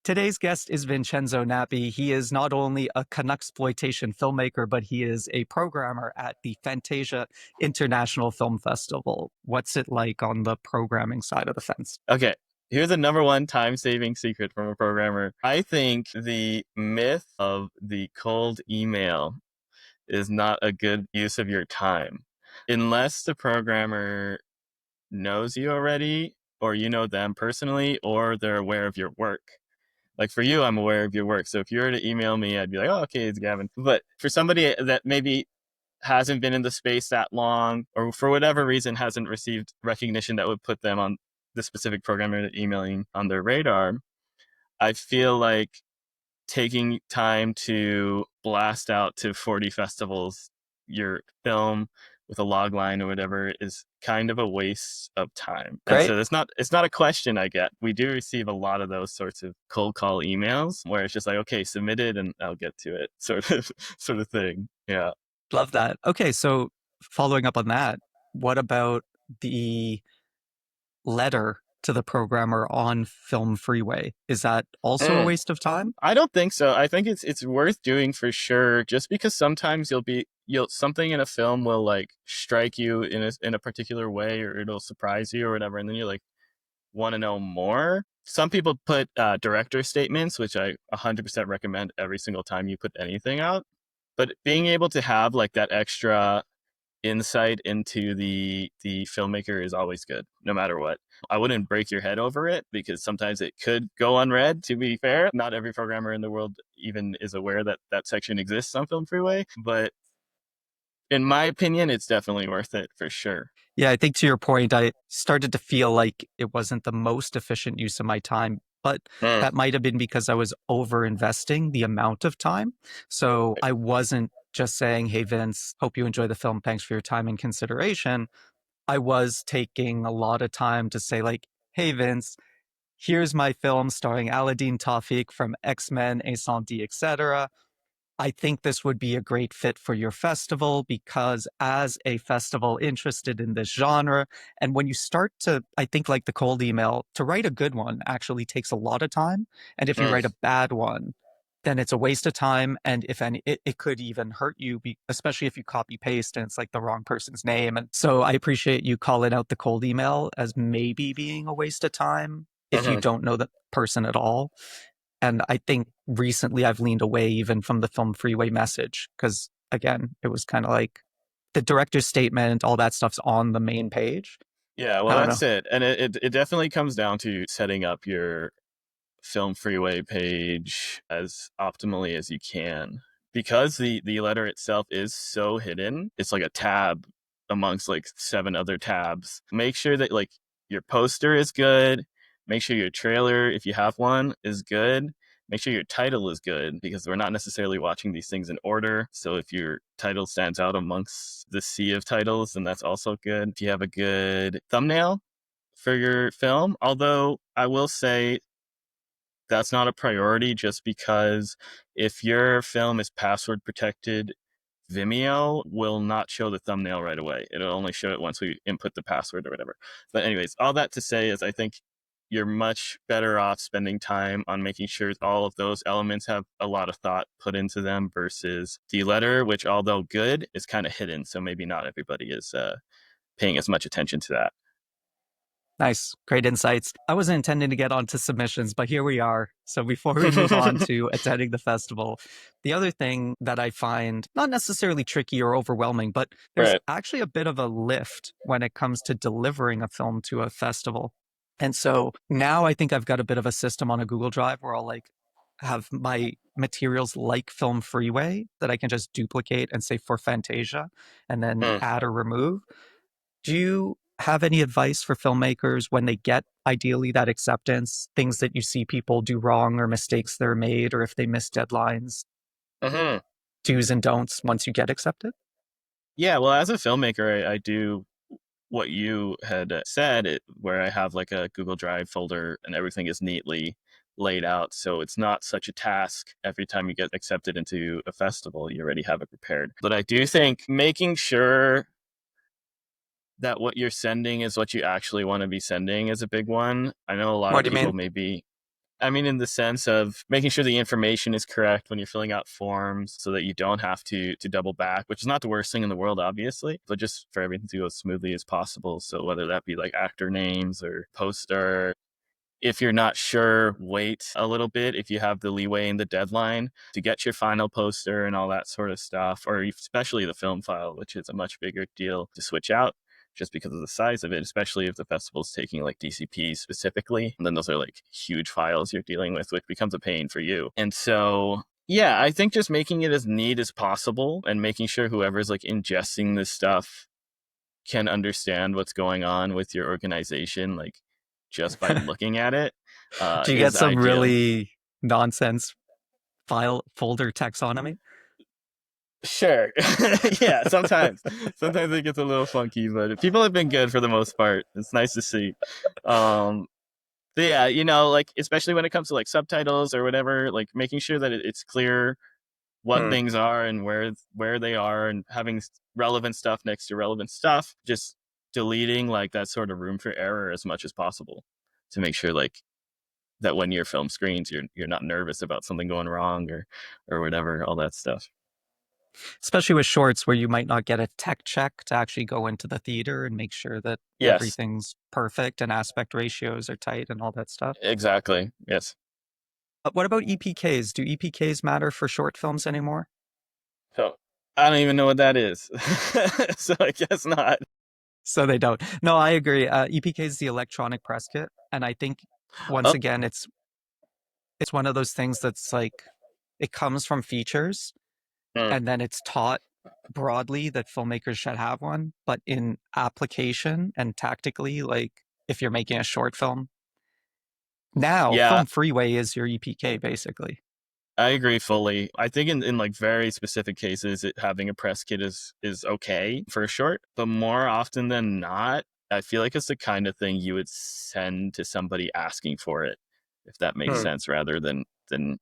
Today's guest is Vincenzo Nappi. He is not only a Canucksploitation filmmaker, but he is a programmer at the Fantasia International Film Festival. What's it like on the programming side of the fence? Okay, here's the number one time-saving secret from a programmer. I think the myth of the cold email is not a good use of your time. Unless the programmer knows you already, or you know them personally, or they're aware of your work. Like for you, I'm aware of your work. So if you were to email me, I'd be like, oh, okay, it's Gavin. But for somebody that maybe hasn't been in the space that long, or for whatever reason hasn't received recognition that would put them on the specific programmer emailing on their radar, I feel like taking time to blast out to 40 festivals your film with a log line or whatever is kind of a waste of time. And Great. so it's not a question I get. We do receive a lot of those sorts of cold call emails where it's just like, okay, submit it and I'll get to it, sort of thing. Yeah. Love that. Okay, so following up on that, what about the letter to the programmer on FilmFreeway? Is that also a Mm. waste of time? I don't think so. I think it's worth doing for sure. Just because sometimes you'll something in a film will like strike you in a particular way, or it'll surprise you or whatever, and then you like want to know more. Some people put director statements, which I 100% recommend every single time you put anything out. But being able to have like that extra insight into the filmmaker is always good, no matter what. I wouldn't break your head over it because sometimes it could go unread. To be fair, not every programmer in the world even is aware that that section exists on Film Freeway. But in my opinion, it's definitely worth it for sure. Yeah, I think to your point, I started to feel like it wasn't the most efficient use of my time, but Mm. that might have been because I was over investing the amount of time. So I wasn't just saying, hey, Vince, hope you enjoy the film. Thanks for your time and consideration. I was taking a lot of time to say, like, hey, Vince, here's my film starring Aladdin Tawfiq from X-Men, Incendie, etc. I think this would be a great fit for your festival because, as a festival interested in this genre, and when you start to, I think, like the cold email, to write a good one actually takes a lot of time. And if you Mm. write a bad one, then it's a waste of time. And if any, it could even hurt you, especially if you copy paste and it's like the wrong person's name. And so I appreciate you calling out the cold email as maybe being a waste of time if you Mhm. don't know the person at all. And I think recently I've leaned away even from the Film Freeway message because, again, it was kind of like the director's statement, all that stuff's on the main page. Yeah, well, I don't that's know. it. And it definitely comes down to setting up your Film Freeway page as optimally as you can. Because the letter itself is so hidden, it's like a tab amongst like seven other tabs. Make sure that like your poster is good. Make sure your trailer, if you have one, is good. Make sure your title is good because we're not necessarily watching these things in order. So if your title stands out amongst the sea of titles, then that's also good. If you have a good thumbnail for your film, although I will say that's not a priority just because if your film is password protected, Vimeo will not show the thumbnail right away. It'll only show it once we input the password or whatever. But anyways, all that to say is I think you're much better off spending time on making sure all of those elements have a lot of thought put into them versus the letter, which although good is kind of hidden. So maybe not everybody is paying as much attention to that. Nice. Great insights. I wasn't intending to get onto submissions, but here we are. So before we move on to attending the festival, the other thing that I find not necessarily tricky or overwhelming, but there's Right. actually a bit of a lift when it comes to delivering a film to a festival. And so now I think I've got a bit of a system on a Google Drive where I'll like have my materials like Film Freeway that I can just duplicate and say for Fantasia and then Mm. add or remove. Do you have any advice for filmmakers when they get ideally that acceptance, things that you see people do wrong or mistakes that are made, or if they miss deadlines, Mhm. do's and don'ts once you get accepted? Yeah, well, as a filmmaker, I do what you had said, where I have like a Google Drive folder and everything is neatly laid out. So it's not such a task every time you get accepted into a festival, you already have it prepared. But I do think making sure that what you're sending is what you actually want to be sending is a big one. I know a lot What of do you mean? people maybe I mean, in the sense of making sure the information is correct when you're filling out forms so that you don't have to double back, which is not the worst thing in the world, obviously, but just for everything to go as smoothly as possible. So whether that be like actor names or poster, if you're not sure, wait a little bit if you have the leeway in the deadline to get your final poster and all that sort of stuff, or especially the film file, which is a much bigger deal to switch out just because of the size of it, especially if the festival's taking like DCP specifically. And then those are like huge files you're dealing with, which becomes a pain for you. And so, yeah, I think just making it as neat as possible and making sure whoever's like ingesting this stuff can understand what's going on with your organization, like just by looking at it, Do you get is some ideal. really nonsense file folder taxonomy? Sure. Yeah, sometimes it gets a little funky, but people have been good for the most part. It's nice to see. Um, but yeah, like especially when it comes to like subtitles or whatever, like making sure that it's clear what Hmm. things are and where they are, and having relevant stuff next to relevant stuff, just deleting like that sort of room for error as much as possible to make sure like that when your film screens you're not nervous about something going wrong or whatever, all that stuff. Especially with shorts where you might not get a tech check to actually go into the theater and make sure that Yes, everything's perfect and aspect ratios are tight and all that stuff. exactly. Yes. What about EPKs? Do EPKs matter for short films anymore? So I don't even know what that is. So I guess not. So they don't. No, I agree. EPK is the electronic press kit, and I think once Oh. again, it's one of those things that's like it comes from features, Mm. and then it's taught broadly that filmmakers should have one, but in application and tactically, like if you're making a short film, now Yeah, FilmFreeway is your EPK basically. I agree fully. I think in like very specific cases, having a press kit is okay for a short, but more often than not, I feel like it's the kind of thing you would send to somebody asking for it, if that makes Hmm. sense, rather than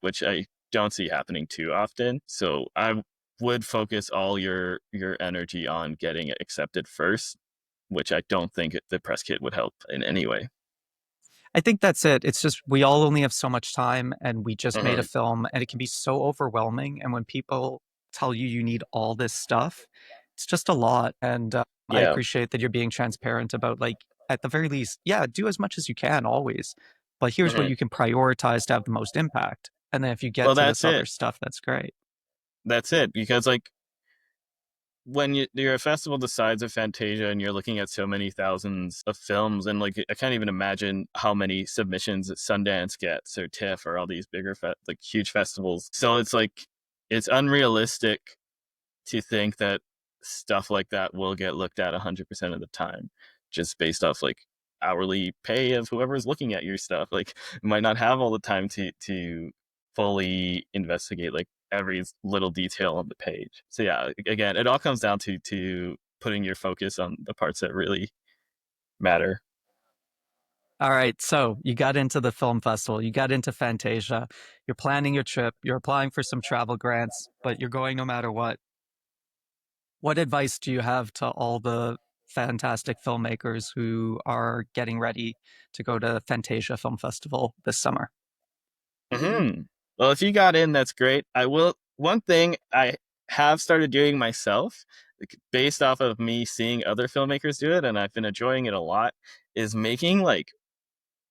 which I don't see happening too often. So I would focus all your energy on getting it accepted first, which I don't think the press kit would help in any way. I think that's it. It's just we all only have so much time and we just made a Hmm. film and it can be so overwhelming. And when people tell you you need all this stuff, it's just a lot. And I Yeah. appreciate that you're being transparent about, like, at the very least, yeah, do as much as you can always. But here's what Hmm. you can prioritize to have the most impact. And then if you get Well, to this that's other it. stuff, that's great. That's it. Because like when you're a festival the size of Fantasia and you're looking at so many thousands of films, and like I can't even imagine how many submissions that Sundance gets or TIFF or all these bigger like huge festivals. So it's like it's unrealistic to think that stuff like that will get looked at 100% of the time, just based off like hourly pay of whoever's looking at your stuff. Like you might not have all the time to fully investigate like every little detail on the page. So yeah, again, it all comes down to putting your focus on the parts that really matter. All right. So you got into the film festival, you got into Fantasia, you're planning your trip, you're applying for some travel grants, but you're going no matter what. What advice do you have to all the fantastic filmmakers who are getting ready to go to Fantasia Film Festival this summer? Hmm. Well, if you got in, that's great. I will. One thing I have started doing myself, like, based off of me seeing other filmmakers do it, and I've been enjoying it a lot, is making like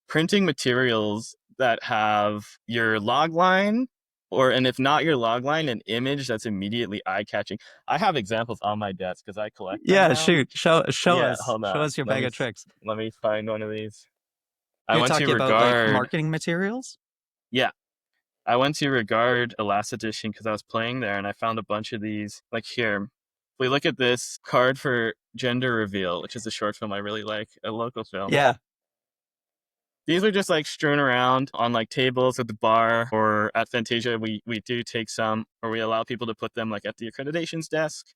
printing materials that have your log line, and if not your log line, an image that's immediately eye catching. I have examples on my desk because I collect them Yeah, now. shoot. Show Yeah, us. hold Show on. us your bag of tricks. Let me find one of these. I You're went to talking about like Regard. marketing materials? Yeah, I went to Regard the last edition because I was playing there and I found a bunch of these. Like here, if we look at this card for Gender Reveal, which is a short film I really like, a local film. Yeah. These are just like strewn around on like tables at the bar or at Fantasia. We do take some, or we allow people to put them like at the accreditations desk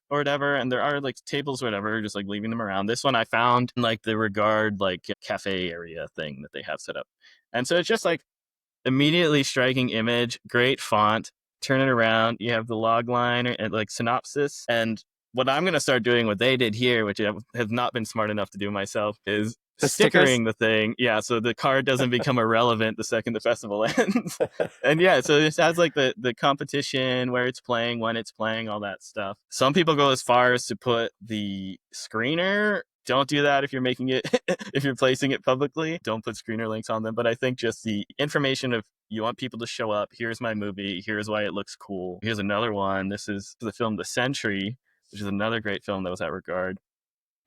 or whatever. And there are like tables, or whatever, just like leaving them around. This one I found in like the Regard like cafe area thing that they have set up. And so it's just like immediately striking image, great font. Turn it around, you have the log line and like synopsis. And what I'm going to start doing, what they did here, which I have not been smart enough to do myself, is The stickers? stickering the thing. Yeah, so the card doesn't become irrelevant the second the festival ends. And yeah, so this has like the competition, where it's playing, when it's playing, all that stuff. Some people go as far as to put the screener. Don't do that if you're making it if you're placing it publicly. Don't put screener links on them. But I think just the information of, you want people to show up. Here's my movie. Here's why it looks cool. Here's another one. This is the film The Century, which is another great film that was at Regard.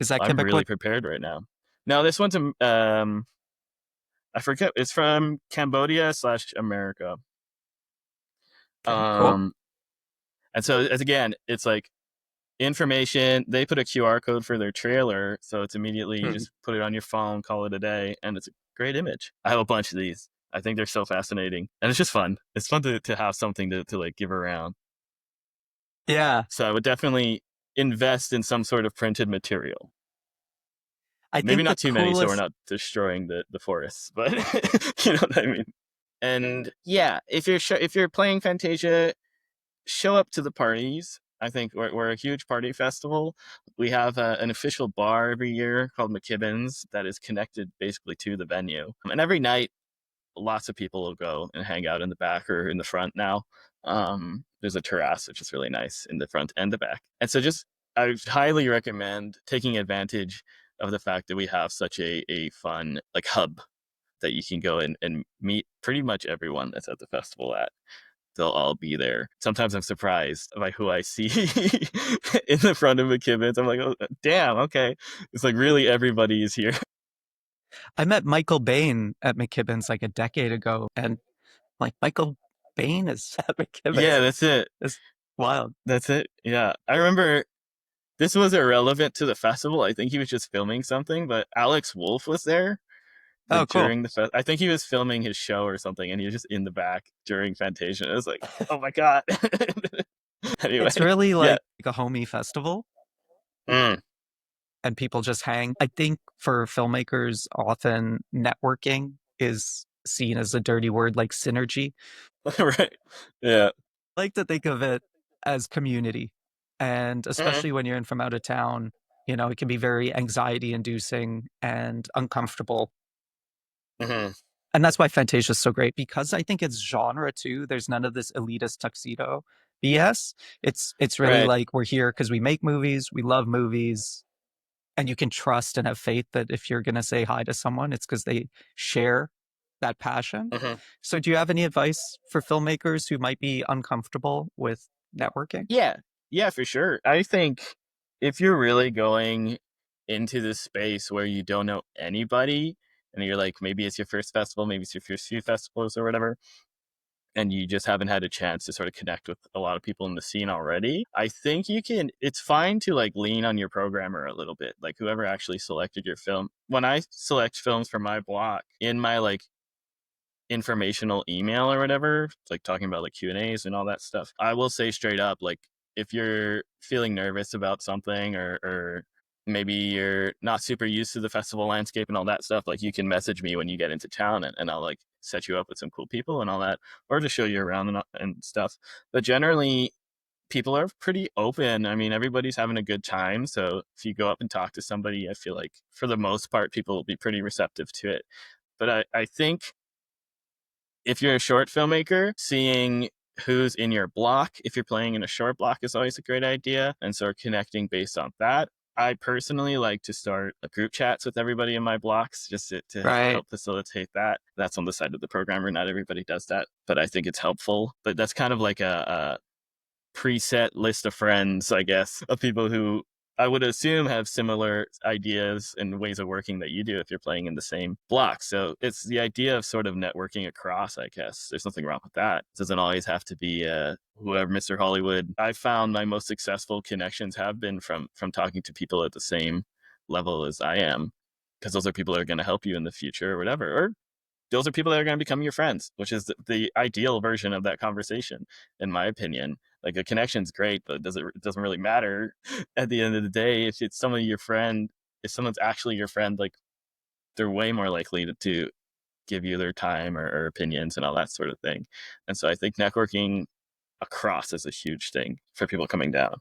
Is that I'm Quebecois? really prepared right now. No, this one's I forget. It's from Cambodia / America. Okay, cool. Um, and so as again, it's like information. They put a QR code for their trailer, so it's immediately, you Hmm. just put it on your phone, call it a day, and it's a great image. I have a bunch of these. I think they're so fascinating, and it's just fun. It's fun to have something to like give around. Yeah, So I would definitely invest in some sort of printed material. I Maybe think the not too many, so we're coolest. not destroying the forests, but you know what I mean. And yeah, if you're playing Fantasia, show up to the parties. I think we're a huge party festival. We have an official bar every year called McKibbin's that is connected basically to the venue. And every night, lots of people will go and hang out in the back or in the front now. There's a terrace, which is really nice in the front and the back. And so just, I highly recommend taking advantage of the fact that we have such a fun like hub that you can go and meet pretty much everyone that's at the festival at. They'll all be there. Sometimes I'm surprised by who I see in the front of McKibbin's. I'm like, oh, damn, okay. It's like really everybody is here. I met Michael Bain at McKibbin's like a decade ago, and like Michael Bain is at Yeah, McKibbin's. that's it. It's wild. That's it. Yeah. I remember this was irrelevant to the festival. I think he was just filming something, but Alex Wolf was there Oh, like cool. during the I think he was filming his show or something, and he was just in the back during Fantasia. It was like, oh my god. It's Anyway, really yeah. like a homey festival, Mm. and people just hang. I think for filmmakers, often networking is seen as a dirty word like synergy. Right. Yeah. I like to think of it as community. And Mm-hmm. especially when you're in from out of town, it can be very anxiety inducing and uncomfortable. Mm-hmm. And that's why Fantasia is so great, because I think it's genre too. There's none of this elitist tuxedo BS. It's really Right. like, we're here because we make movies, we love movies, and you can trust and have faith that if you're going to say hi to someone, it's because they share that passion. Mm-hmm. So, do you have any advice for filmmakers who might be uncomfortable with networking? Yeah. Yeah, for sure. I think if you're really going into this space where you don't know anybody, and you're like, maybe it's your first festival, maybe it's your first few festivals or whatever, and you just haven't had a chance to sort of connect with a lot of people in the scene already, I think it's fine to like lean on your programmer a little bit, like whoever actually selected your film. When I select films for my block, in my like informational email or whatever, like talking about like Q&As and all that stuff, I will say straight up, like, if you're feeling nervous about something, or maybe you're not super used to the festival landscape and all that stuff, like you can message me when you get into town, and I'll like set you up with some cool people and all that, or to show you around and stuff. But generally, people are pretty open. I mean, everybody's having a good time. So if you go up and talk to somebody, I feel like for the most part, people will be pretty receptive to it. But I think if you're a short filmmaker, seeing who's in your block, if you're playing in a short block, is always a great idea, and sort of connecting based on that. I personally like to start group chats with everybody in my blocks, just to Right. help facilitate that. That's on the side of the programmer. Not everybody does that, but I think it's helpful. But that's kind of like a preset list of friends, I guess, of people who I would assume have similar ideas and ways of working that you do if you're playing in the same block. So it's the idea of sort of networking across, I guess. There's nothing wrong with that. It doesn't always have to be whoever, Mr. Hollywood. I found my most successful connections have been from talking to people at the same level as I am, because those are people that are going to help you in the future or whatever. Or those are people that are going to become your friends, which is the ideal version of that conversation, in my opinion. Like a connection's great, but it doesn't really matter at the end of the day if it's someone your friend. If someone's actually your friend, like they're way more likely to give you their time or opinions and all that sort of thing. And so I think networking across is a huge thing for people coming down.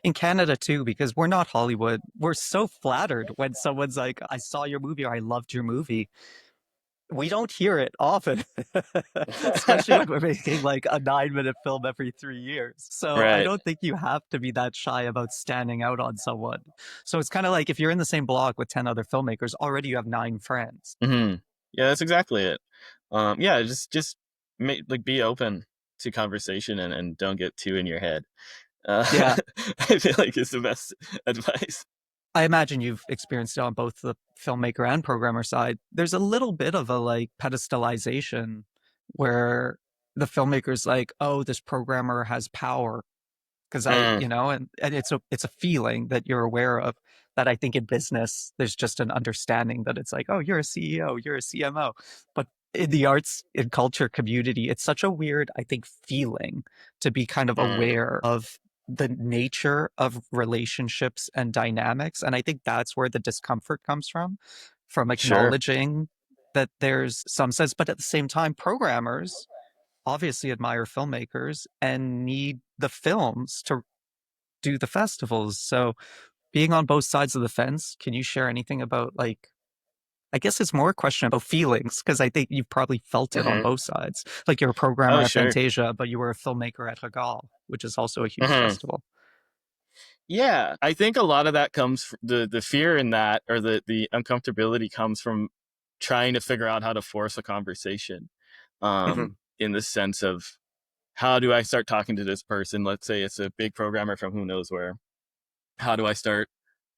in Canada too, because we're not Hollywood. We're so flattered when someone's like, I saw your movie or I loved your movie. We don't hear it often, especially when we're making like a 9-minute film every 3 years. So I Right. don't think you have to be that shy about standing out on someone. So it's kind of like if you're in the same block with 10 other filmmakers, already you have 9 friends. Hmm. Yeah, that's exactly it. Yeah, just like be open to conversation and don't get too in your head. Uh, Yeah. I feel like is the best advice. I imagine you've experienced it on both the filmmaker and programmer side. There's a little bit of a like pedestalization where the filmmaker's like, oh, this programmer has power because Mm, and it's a feeling that you're aware of that I think in business there's just an understanding that it's like, oh, you're a CEO, you're a CMO. But in the arts and culture community, it's such a weird, I think, feeling to be kind of mm, aware of the nature of relationships and dynamics. And I think that's where the discomfort comes from sure. acknowledging that there's some sense, but at the same time, programmers obviously admire filmmakers and need the films to do the festivals. So being on both sides of the fence, can you share anything about like I guess it's more a question about feelings because I think you've probably felt it on Hmm. both sides. Like you're a programmer Oh, at sure. Fantasia, but you were a filmmaker at Regal, which is also a huge Hmm. festival. Yeah, I think a lot of that comes the fear in that, or the uncomfortability comes from trying to figure out how to force a conversation. Mhm. In the sense of how do I start talking to this person? Let's say it's a big programmer from who knows where. How do I start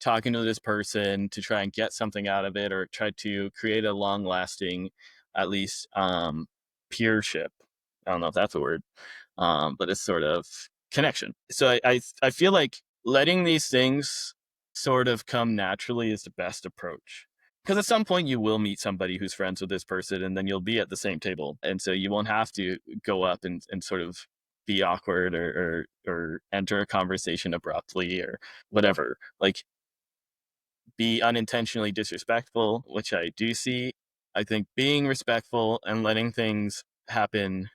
talking to this person to try and get something out of it, or try to create a long lasting, at least peership? I don't know if that's a word, but it's sort of connection. So I feel like letting these things sort of come naturally is the best approach. Because at some point you will meet somebody who's friends with this person, and then you'll be at the same table, and so you won't have to go up and sort of be awkward, or enter a conversation abruptly or whatever. Like, be unintentionally disrespectful, which I do see. I think being respectful and letting things happen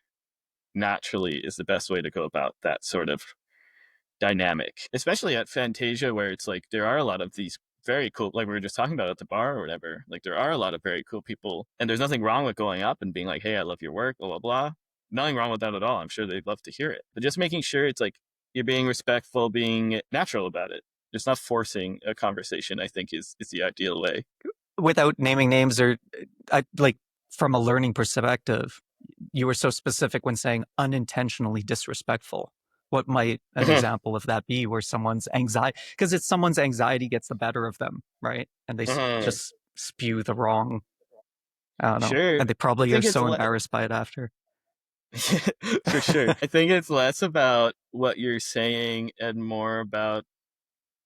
naturally is the best way to go about that sort of dynamic, especially at Fantasia, where it's like there are a lot of these very cool, like we were just talking about at the bar or whatever. Like there are a lot of very cool people, and there's nothing wrong with going up and being like, "Hey, I love your work," blah blah blah. Nothing wrong with that at all. I'm sure they'd love to hear it, but just making sure it's like you're being respectful, being natural about it, just not forcing a conversation. I think is the ideal way. Without naming names or like from a learning perspective, you were so specific when saying unintentionally disrespectful. What might an Mhm, example of that be where someone's anxiety, because it's someone's anxiety gets the better of them, right? And they mhm. just spew the wrong, I don't know. Sure, And they I probably are think it's so embarrassed by it after. for sure. I think it's less about what you're saying and more about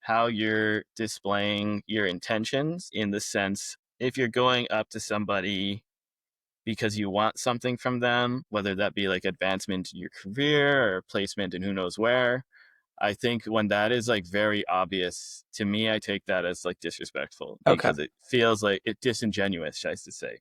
how you're displaying your intentions, in the sense, if you're going up to somebody because you want something from them, whether that be like advancement in your career or placement in who knows where. I think when that is like very obvious to me, I take that as like disrespectful, Okay. because it feels like it disingenuous, should I say.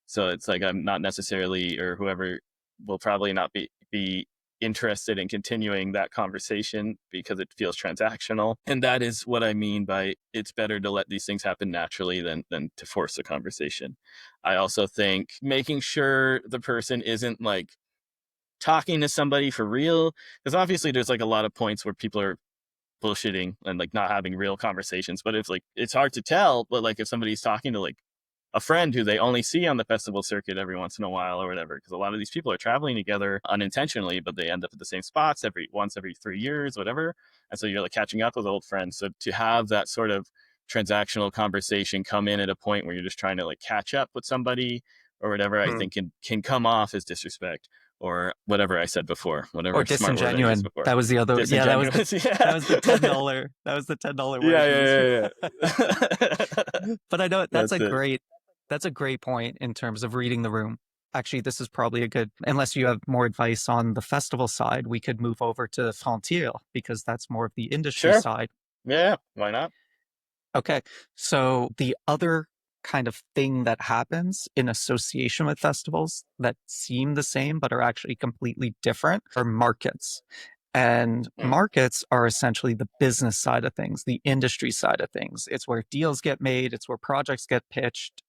So it's like I'm not necessarily, or whoever will probably not be interested in continuing that conversation because it feels transactional. And that is what I mean by it's better to let these things happen naturally than to force a conversation. I also think making sure the person isn't like talking to somebody for real, because obviously there's like a lot of points where people are bullshitting and like not having real conversations. But if like it's hard to tell, but like if somebody's talking to like a friend who they only see on the festival circuit every once in a while or whatever, because a lot of these people are traveling together unintentionally, but they end up at the same spots every 3 years, whatever. And so you're like catching up with old friends. So to have that sort of transactional conversation come in at a point where you're just trying to like catch up with somebody or whatever, I Hmm. think can come off as disrespect, or whatever I said before, Or whatever smart word I used disingenuine. before. That was the other. Yeah, Disingenuous. that Yeah. was the $10. That was the $10 Yeah, word you used. yeah, yeah, yeah. But I know That's it. that's a great point in terms of reading the room. Actually, this is probably a good, unless you have more advice on the festival side, we could move over to Frontières because that's more of the industry Sure. side. Yeah, why not? Okay. So the other kind of thing that happens in association with festivals that seem the same but are actually completely different are markets. And Mm. markets are essentially the business side of things, the industry side of things. It's where deals get made, it's where projects get pitched.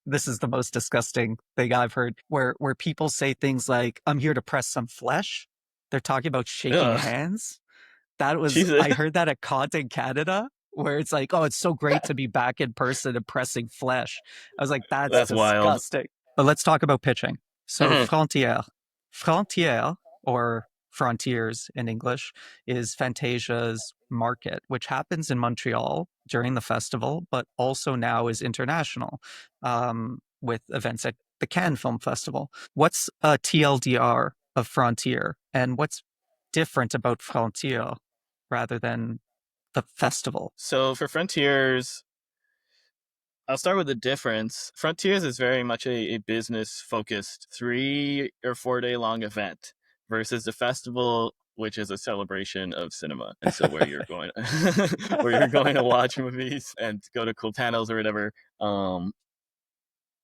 This is the most disgusting thing I've heard, where people say things like, "I'm here to press some flesh." They're talking about shaking Ugh. hands. Jesus. I heard that at Cod in Canada, where it's like, "Oh, it's so great to be back in person and pressing flesh." I was like, "That's That's wild. disgusting." But let's talk about pitching. So Mhm. Frontières, or Frontiers in English, is Fantasia's market, which happens in Montreal during the festival, but also now is international, with events at the Cannes Film Festival. What's a TLDR of Frontier, and what's different about Frontier rather than the festival? So for Frontiers, I'll start with the difference. Frontiers is very much a business focused 3 or 4 day long event versus the festival, which is a celebration of cinema. And so where you're going where you're going to watch movies and go to cool panels or whatever.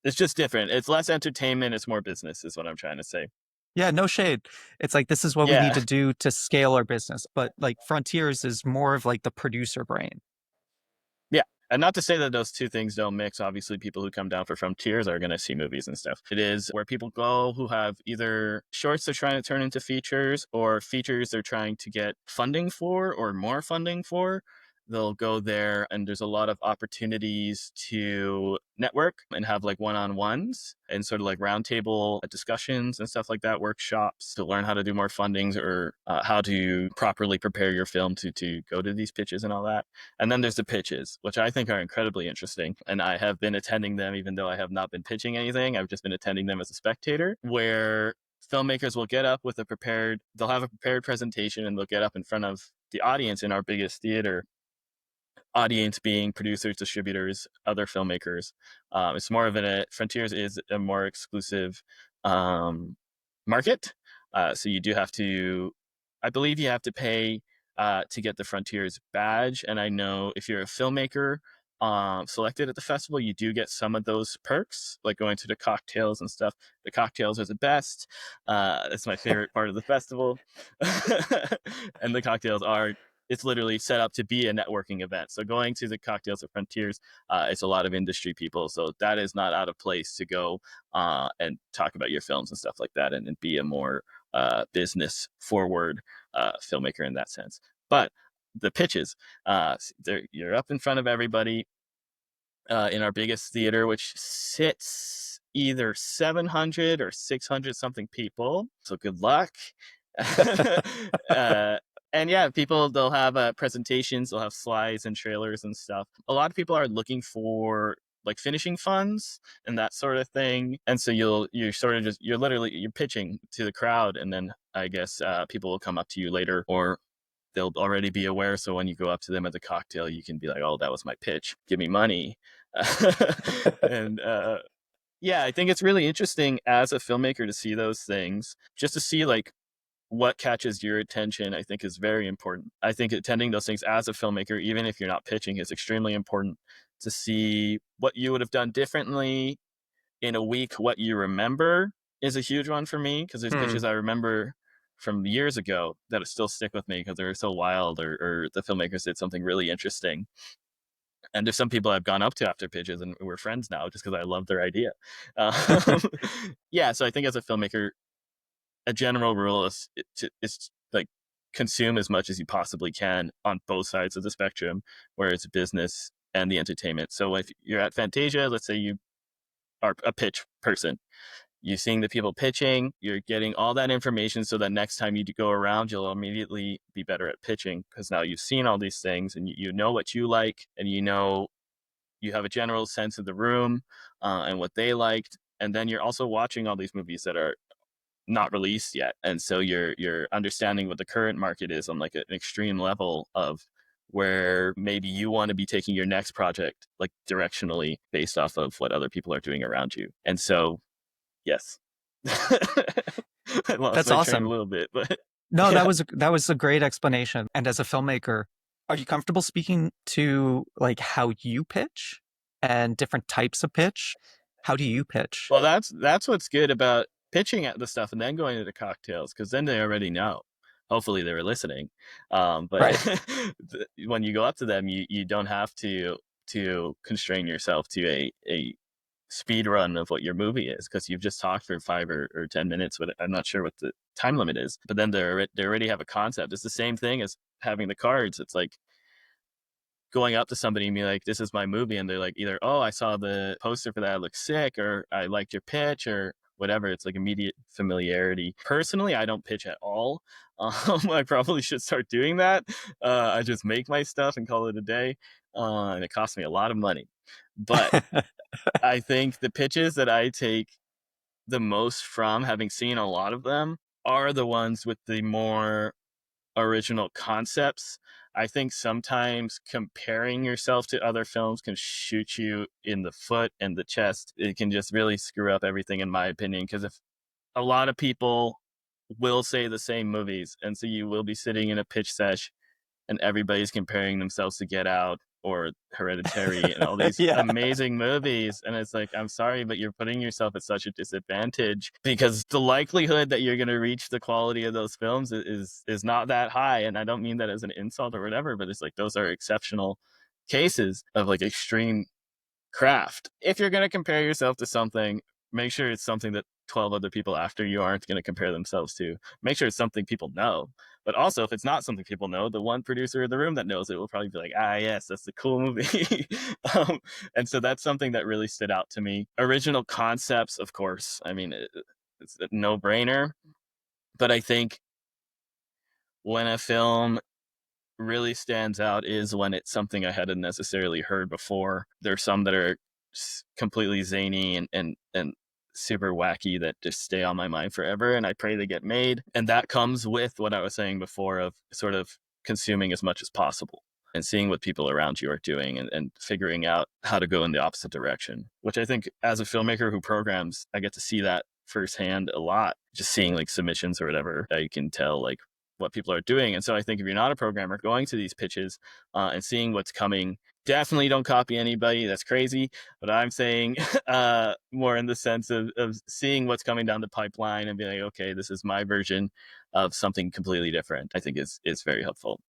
It's just different. It's less entertainment, it's more business, is what I'm trying to say. Yeah, no shade. It's like this is what we need Yeah. to do to scale our business. But like Frontiers is more of like the producer brain. Yeah. And not to say that those two things don't mix. Obviously, people who come down for Frontiers are going to see movies and stuff. It is where people go who have either shorts they're trying to turn into features or features they're trying to get funding for or more funding for. They'll go there, and there's a lot of opportunities to network and have like one-on-ones and sort of like roundtable discussions and stuff like that, workshops to learn how to do more fundings or how to properly prepare your film to go to these pitches and all that. And then there's the pitches, which I think are incredibly interesting. And I have been attending them, even though I have not been pitching anything. I've just been attending them as a spectator, where filmmakers will get up with they'll have a prepared presentation and they'll get up in front of the audience in our biggest theater, audience being producers, distributors, other filmmakers. It's more of Frontiers is a more exclusive market. So you do have to, I believe you have to pay to get the Frontiers badge. And I know if you're a filmmaker selected at the festival, you do get some of those perks, like going to the cocktails and stuff. The cocktails are the best. It's my favorite part of the festival. And the cocktails are, it's literally set up to be a networking event. So going to the cocktails at Frontiers, it's a lot of industry people. So that is not out of place to go and talk about your films and stuff like that, and be a more business forward filmmaker in that sense. But the pitches, you're up in front of everybody in our biggest theater, which sits either 700 or 600 something people. So good luck. uh, and yeah, they'll have presentations, they'll have slides and trailers and stuff. A lot of people are looking for like finishing funds and that sort of thing. And so you're sort of just, you're pitching to the crowd. And then I guess people will come up to you later, or they'll already be aware. So when you go up to them at the cocktail, you can be like, "Oh, that was my pitch. Give me money." And yeah, I think it's really interesting as a filmmaker to see those things, just to see like what catches your attention. I think is very important. I think attending those things as a filmmaker, even if you're not pitching, is extremely important to see what you would have done differently in a week. What you remember is a huge one for me, because there's Hmm. pitches I remember from years ago that still stick with me because they were so wild, or the filmmakers did something really interesting. And there's some people I've gone up to after pitches and we're friends now just because I love their idea. Um, yeah, so I think as a filmmaker, a general rule is like consume as much as you possibly can on both sides of the spectrum, where it's business and the entertainment. So if you're at Fantasia, let's say you are a pitch person, you're seeing the people pitching, you're getting all that information so that next time you go around, you'll immediately be better at pitching, because now you've seen all these things and you know what you like, and you have a general sense of the room and what they liked. And then you're also watching all these movies that are not released yet. And so you're understanding what the current market is on like an extreme level of where maybe you want to be taking your next project like directionally based off of what other people are doing around you. And so yes. I lost That's my train a awesome. little bit, but No, yeah. that was a great explanation. And as a filmmaker, are you comfortable speaking to like how you pitch and different types of pitch? How do you pitch? Well, that's what's good about pitching at the stuff and then going to the cocktails, because then they already know. hopefully they were listening. But Right. when you go up to them, you don't have to constrain yourself to a speed run of what your movie is, because you've just talked for 5 or 10 minutes. But I'm not sure what the time limit is. But then they already have a concept. It's the same thing as having the cards. It's like going up to somebody and be like, "This is my movie," and they're like, either, "Oh, I saw the poster for that, it looks sick," or "I liked your pitch," or whatever. It's like immediate familiarity. Personally, I don't pitch at all. I probably should start doing that. I just make my stuff and call it a day, and it costs me a lot of money. But I think the pitches that I take the most from, having seen a lot of them, are the ones with the more original concepts. I think sometimes comparing yourself to other films can shoot you in the foot and the chest. It can just really screw up everything, in my opinion, because if a lot of people will say the same movies, and so you will be sitting in a pitch sesh and everybody's comparing themselves to Get Out or Hereditary and all these Yeah. amazing movies. And it's like, I'm sorry, but you're putting yourself at such a disadvantage, because the likelihood that you're going to reach the quality of those films is not that high. And I don't mean that as an insult or whatever, but it's like those are exceptional cases of like extreme craft. If you're going to compare yourself to something, make sure it's something that 12 other people after you aren't going to compare themselves to. Make sure it's something people know. But also, if it's not something people know, the one producer in the room that knows it will probably be like, ah, yes, that's a cool movie. um, and so that's something that really stood out to me. Original concepts, of course. I mean, it's a no brainer. But I think when a film really stands out is when it's something I hadn't necessarily heard before. There's some that are completely zany and super wacky that just stay on my mind forever, and I pray they get made. And that comes with what I was saying before of sort of consuming as much as possible and seeing what people around you are doing, and figuring out how to go in the opposite direction, which I think as a filmmaker who programs, I get to see that firsthand a lot. Just seeing like submissions or whatever, I can tell like what people are doing. And so I think if you're not a programmer, going to these pitches and seeing what's coming, definitely don't copy anybody. That's crazy. But I'm saying more in the sense of seeing what's coming down the pipeline and being like, okay, this is my version of something completely different, I think is very helpful.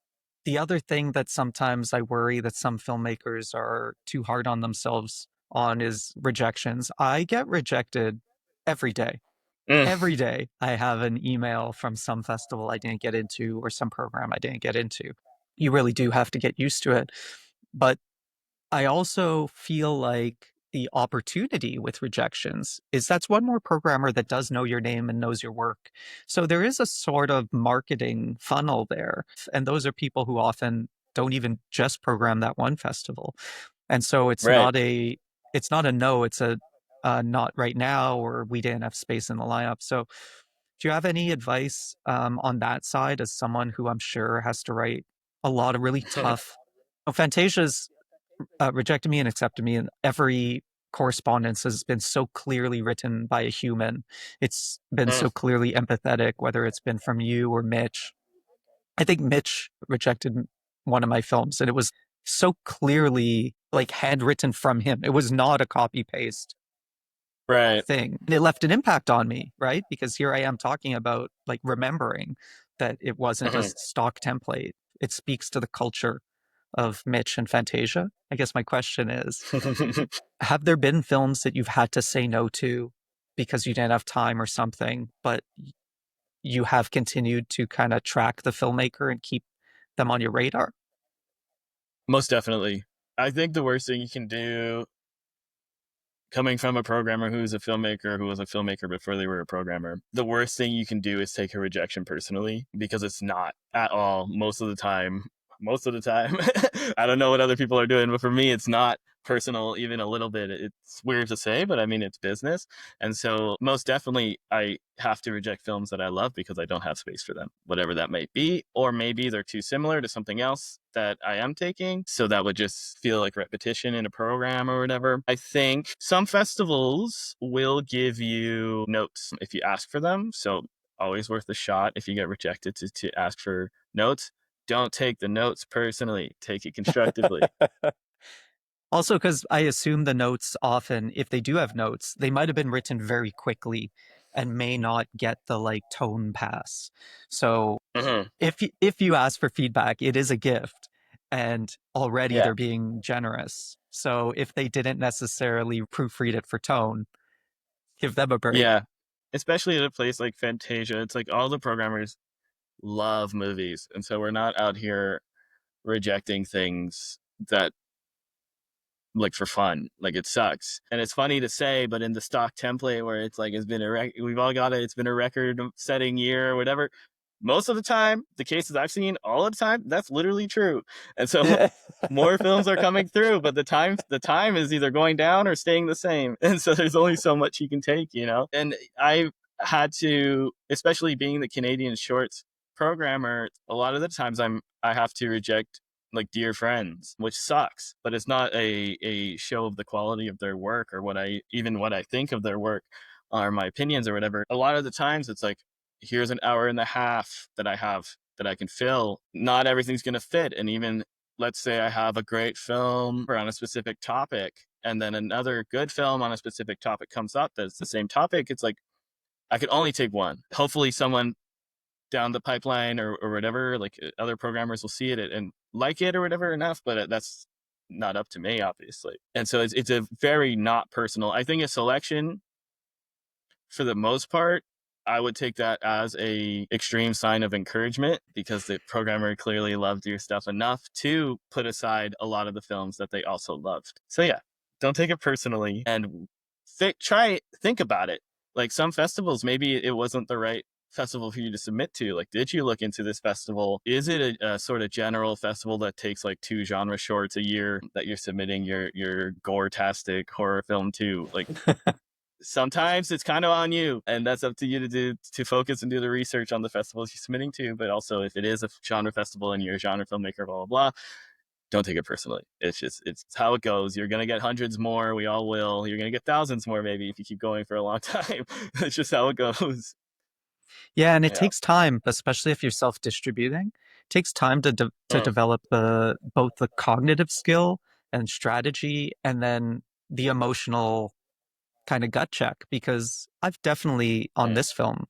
The other thing that sometimes I worry that some filmmakers are too hard on themselves on is rejections. I get rejected every day. Mm, Every day I have an email from some festival I didn't get into or some program I didn't get into. You really do have to get used to it. But I also feel like the opportunity with rejections is that's one more programmer that does know your name and knows your work. So there is a sort of marketing funnel there. And those are people who often don't even just program that one festival. And so right. it's not a no, it's a not right now, or we didn't have space in the lineup. So do you have any advice on that side as someone who I'm sure has to write a lot of really tough. Oh, Fantasia's rejected me and accepted me, and every correspondence has been so clearly written by a human. It's been Mm, so clearly empathetic, whether it's been from you or Mitch. I think Mitch rejected one of my films, and it was so clearly like handwritten from him. It was not a copy paste right. thing. And it left an impact on me, right? Because here I am talking about like remembering that it wasn't a Mhm. stock template. It speaks to the culture of Mitch and Fantasia. I guess my question is, have there been films that you've had to say no to because you didn't have time or something, but you have continued to kind of track the filmmaker and keep them on your radar? Most definitely. I think the worst thing you can do, coming from a programmer who's a filmmaker who was a filmmaker before they were a programmer, the worst thing you can do is take a rejection personally, because it's not at all most of the time. Most of the time, I don't know what other people are doing, but for me, it's not personal even a little bit. It's weird to say, but I mean, it's business. And so, most definitely, I have to reject films that I love because I don't have space for them, whatever that might be. Or maybe they're too similar to something else that I am taking. So that would just feel like repetition in a program or whatever. I think some festivals will give you notes if you ask for them. So always worth a shot if you get rejected to ask for notes. Don't take the notes personally, take it constructively. Also, because I assume the notes often, if they do have notes, they might have been written very quickly. and may not get the like tone pass. So Hmm. if you ask for feedback, it is a gift, and already Yeah. they're being generous. So if they didn't necessarily proofread it for tone, give them a break. Yeah. Especially at a place like Fantasia, it's like all the programmers love movies. And so we're not out here rejecting things that like for fun. Like it sucks. And it's funny to say, but in the stock template where it's like we've all got it, it's been a record setting year or whatever. Most of the time, the cases I've seen, all of the time, that's literally true. And so Yeah. more films are coming through, but the time is either going down or staying the same. And so there's only so much you can take, you know? And I had to, especially being the Canadian shorts programmer, a lot of the times I have to reject like dear friends, which sucks, but it's not a show of the quality of their work or what I think of their work or my opinions or whatever. A lot of the times it's like, here's an hour and a half that I have that I can fill. Not everything's going to fit. And even let's say I have a great film on a specific topic and then another good film on a specific topic comes up that's the same topic. It's like, I could only take one. Hopefully someone down the pipeline or whatever, like other programmers will see it and like it or whatever enough, but that's not up to me, obviously. And so it's a very not personal. I think a selection for the most part, I would take that as a extreme sign of encouragement because the programmer clearly loved your stuff enough to put aside a lot of the films that they also loved. So yeah, don't take it personally and think about it. Like some festivals, maybe it wasn't the right festival for you to submit to. Like, did you look into this festival? Is it a sort of general festival that takes like 2 genre shorts a year that you're submitting your gore-tastic horror film to? Like, sometimes it's kind of on you, and that's up to you to focus and do the research on the festivals you're submitting to. But also, if it is a genre festival and you're a genre filmmaker, blah blah blah, don't take it personally. It's how it goes. You're gonna get hundreds more. We all will. You're gonna get thousands more maybe if you keep going for a long time. It's just how it goes. Yeah, and it Yeah. takes time, especially if you're self-distributing. It takes time to Mm, develop the both the cognitive skill and strategy, and then the emotional kind of gut check. Because I've definitely on mm, this film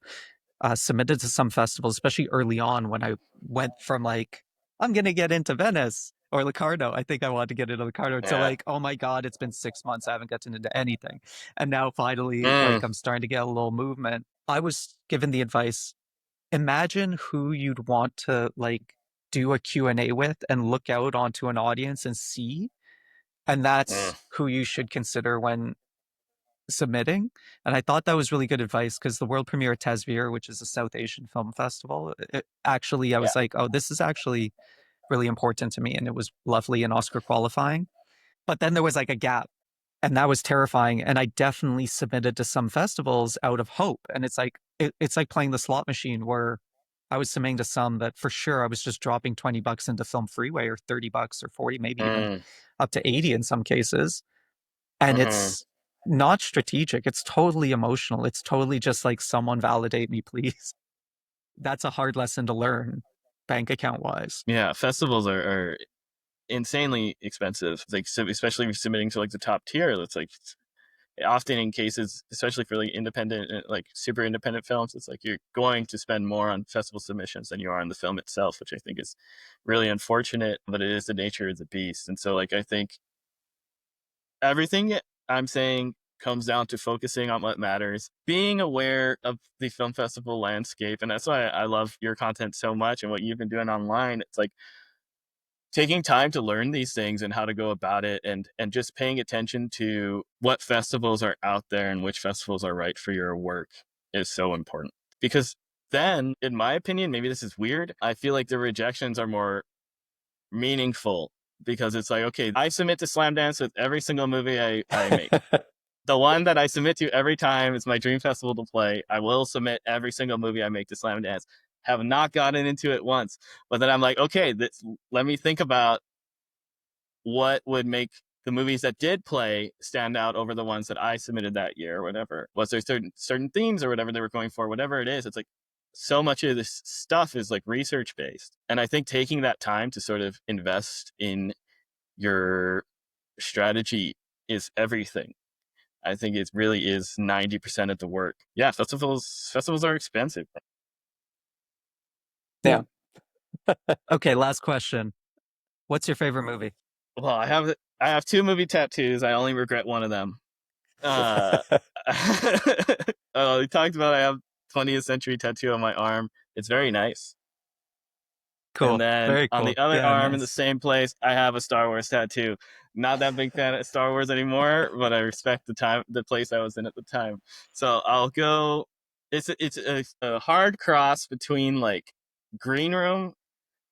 submitted to some festivals, especially early on when I went from like I'm gonna get into Venice or Locarno. I think I wanted to get into Locarno to yeah. like, oh my God, it's been 6 months. I haven't gotten into anything. And now finally, Mm, like I'm starting to get a little movement. I was given the advice, imagine who you'd want to like do a Q&A with and look out onto an audience and see. And mm, that's who you should consider when submitting. And I thought that was really good advice because the world premiere at Tasvir, which is a South Asian film festival, actually, I yeah. was like, oh, this is actually really important to me. And it was lovely and Oscar qualifying. But then there was like a gap, and that was terrifying. And I definitely submitted to some festivals out of hope. And it's like, it's like playing the slot machine where I was submitting to some that for sure I was just dropping $20 into FilmFreeway or $30 or 40, maybe even Mm, up to 80 in some cases. And mm-hmm. it's not strategic. It's totally emotional. It's totally just like someone validate me, please. That's a hard lesson to learn, bank account wise. Yeah, festivals are insanely expensive. Like especially if you're submitting to like the top tier, it's like often in cases, especially for like independent, like super independent films, it's like you're going to spend more on festival submissions than you are on the film itself, which I think is really unfortunate, but it is the nature of the beast. And so like I think everything I'm saying comes down to focusing on what matters, being aware of the film festival landscape. And that's why I love your content so much and what you've been doing online. It's like taking time to learn these things and how to go about it and just paying attention to what festivals are out there and which festivals are right for your work is so important. Because then, in my opinion, maybe this is weird, I feel like the rejections are more meaningful because it's like, okay, I submit to Slam Dance with every single movie I make. The one that I submit to every time is my dream festival to play. I will submit every single movie I make to Slam Dance. Have not gotten into it once, but then I'm like, okay, let me think about what would make the movies that did play stand out over the ones that I submitted that year or whatever. Was there certain themes or whatever they were going for, whatever it is. It's like so much of this stuff is like research based. And I think taking that time to sort of invest in your strategy is everything. I think it really is 90% of the work. Yeah, festivals are expensive. Yeah. Okay, last question. What's your favorite movie? Well, I have two movie tattoos. I only regret one of them. Uh, we talked about I have 20th century tattoo on my arm. It's very nice. And Cool. then Very on the cool. other Yeah, arm in the nice. same place, I have a Star Wars tattoo. Not that big fan of Star Wars anymore, but I respect the place I was in at the time. So I'll go. It's a hard cross between like Green Room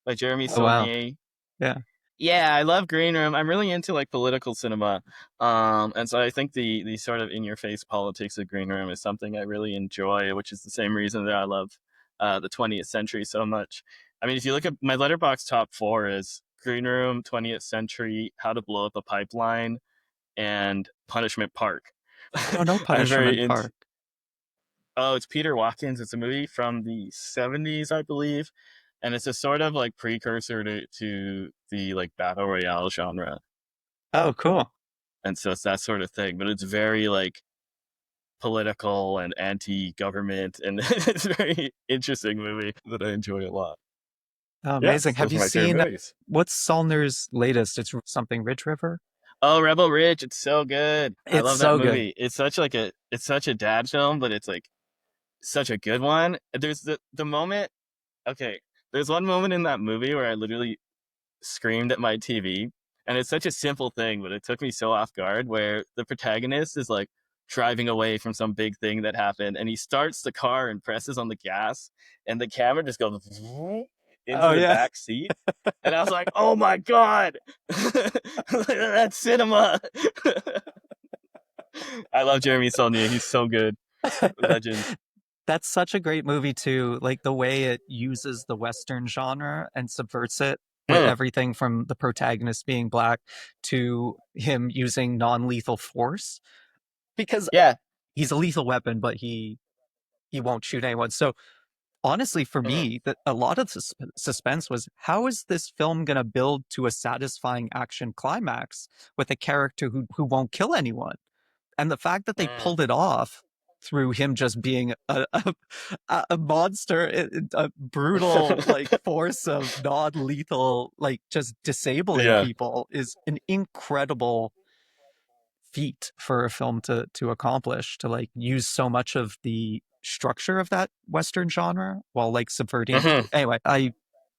by Jeremy Oh wow. Saulnier. Yeah. Yeah, I love Green Room. I'm really into like political cinema, and so I think the sort of in your face politics of Green Room is something I really enjoy, which is the same reason that I love the 20th century so much. I mean, if you look at my letterbox top four is Green Room, 20th Century, How to Blow Up a Pipeline, and Punishment Park. I don't know I'm very Punishment into. Park. Oh, it's Peter Watkins. It's a movie from the 70s, I believe, and it's a sort of like precursor to the like battle royale genre, Oh, cool. and so it's that sort of thing. But it's very like political and anti-government, and it's a very interesting movie that I enjoy a lot. Oh, amazing. Yes, Have those you are my favorite seen movies. what's Solner's latest? It's something Ridge River. Oh, Rebel Ridge, it's so good. I It's love that so good. movie. It's such a dad film, but it's like such a good one. There's the moment. Okay, there's one moment in that movie where I literally screamed at my TV. And it's such a simple thing, but it took me so off guard where the protagonist is like driving away from some big thing that happened and he starts the car and presses on the gas and the camera just goes into Oh the yeah. back seat. And I was like, oh my God, that's cinema. I love Jeremy Saulnier. He's so good. Legend. That's such a great movie too. Like the way it uses the Western genre and subverts it with Mm, everything from the protagonist being black to him using non-lethal force because yeah. he's a lethal weapon, but he won't shoot anyone. So honestly, for Mm, me, that a lot of suspense was how is this film going to build to a satisfying action climax with a character who won't kill anyone? And the fact that they mm. pulled it off through him just being a monster, a brutal like force of non-lethal, like just disabling Yeah. people is an incredible feat for a film to accomplish, to like use so much of the structure of that Western genre while like subverting it. Mhm. Anyway, I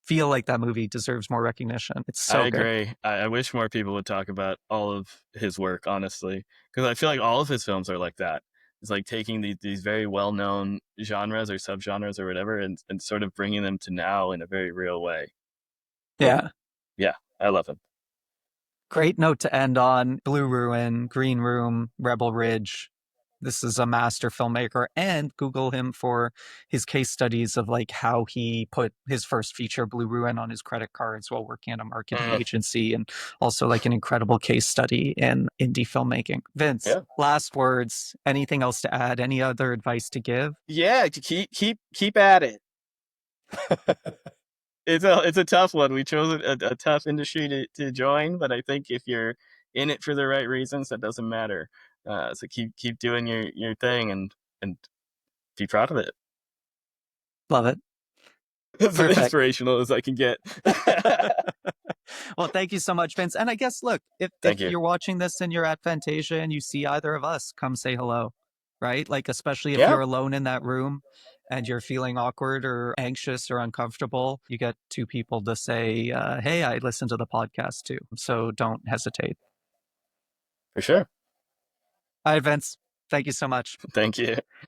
feel like that movie deserves more recognition. It's I so good. agree. I wish more people would talk about all of his work, honestly, because I feel like all of his films are like that. It's like taking these very well known genres or subgenres or whatever, and sort of bringing them to now in a very real way. Yeah. Yeah, I love him. Great note to end on. Blue Ruin, Green Room, Rebel Ridge. This is a master filmmaker, and Google him for his case studies of like how he put his first feature, Blue Ruin, on his credit cards while working at a marketing Mm, agency, and also like an incredible case study in indie filmmaking. Vince, yeah, last words. Anything else to add? Any other advice to give? yeah. Keep at it. It's a tough one. We chose a tough industry to join, but I think if you're in it for the right reasons, that doesn't matter. So keep doing your thing and be proud of it. Love it. As Perfect. inspirational as I can get. Well, thank you so much, Vince. And I guess, look, if Thank you. you're watching this and you're at Fantasia and you see either of us, come say hello, right? Like, especially if Yeah, you're alone in that room and you're feeling awkward or anxious or uncomfortable, you get two people to say, hey, I listened to the podcast too. So don't hesitate. for sure. All right, Vince. Thank you so much. Thank you.